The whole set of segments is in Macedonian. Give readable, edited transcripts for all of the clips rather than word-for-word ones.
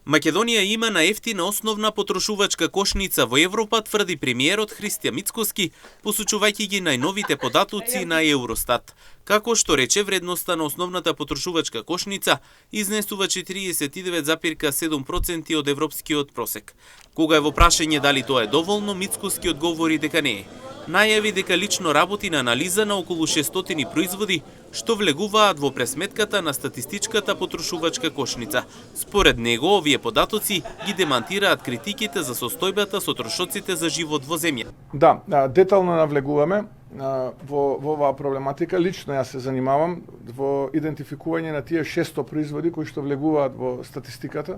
Македонија има наевтина основна потрошувачка кошница во Европа, тврди премиерот Христијан Мицкоски, посочувајќи ги најновите податоци на Евростат. Како што рече, вредноста на основната потрошувачка кошница изнесува 49,7% од европскиот просек. Кога е во прашање дали тоа е доволно, Мицкоски одговори дека не е. Најави дека лично работи на анализа на околу 600 производи, што влегуваат во пресметката на статистичката потрошувачка кошница. Според него, овие податоци ги демантираат критиките за состојбата со трошоците за живот во земја. Да, детално навлегуваме во оваа проблематика. Лично јас се занимавам во идентификување на тие 600 производи кои што влегуваат во статистиката.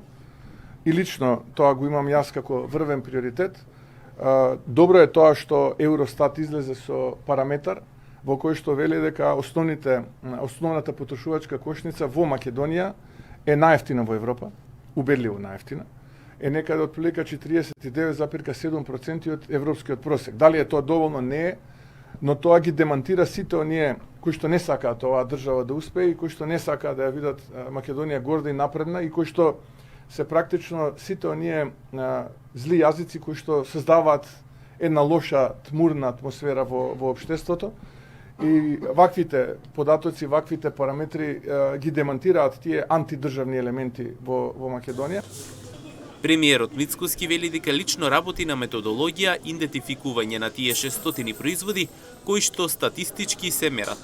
И лично тоа го имам јас како врвен приоритет. Добро е тоа што Евростат излезе со параметар во кој што вели дека основната потрошувачка кошница во Македонија е најевтина во Европа, убедливо најевтина, е некаде од прилика 49,7% од европскиот просек. Дали е тоа доволно? Не е, но тоа ги демантира сите оние кои што не сакаат оваа држава да успее и кои што не сакаат да ја видат Македонија горда и напредна и кои што се практично сите оние зли јазици кои што создаваат една лоша, тмурна атмосфера во општеството. И ваквите податоци, ваквите параметри ги демантираат тие антидржавни елементи во Македонија. Премиерот Мицкоски вели дека лично работи на методологија идентификување на тие 600 производи кои што статистички се мерат.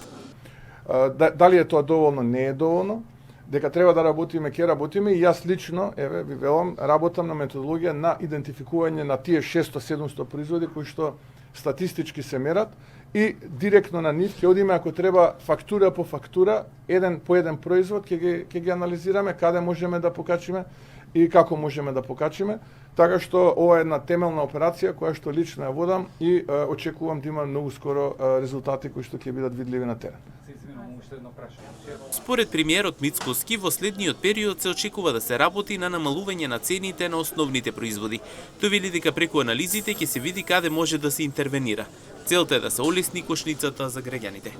Дали е тоа доволно? Не е доволно. Дека треба да работиме, ќе работиме и јас лично, ви велам, работам на методологија на идентификување на тие 600-700 производи кои што статистички се мерат и директно на нив ќе одиме ако треба фактура по фактура, еден по еден производ ќе ги анализираме каде можеме да покачиме и како можеме да покачиме, така што ова е една темелна операција која што лично ја водам и очекувам да има многу скоро резултати кои што ќе бидат видливи на терен. Според премиерот Мицкоски, во следниот период се очекува да се работи на намалување на цените на основните производи. Тој вели дека преку анализите ќе се види каде може да се интервенира. Целта е да се олесни кошницата за граѓаните.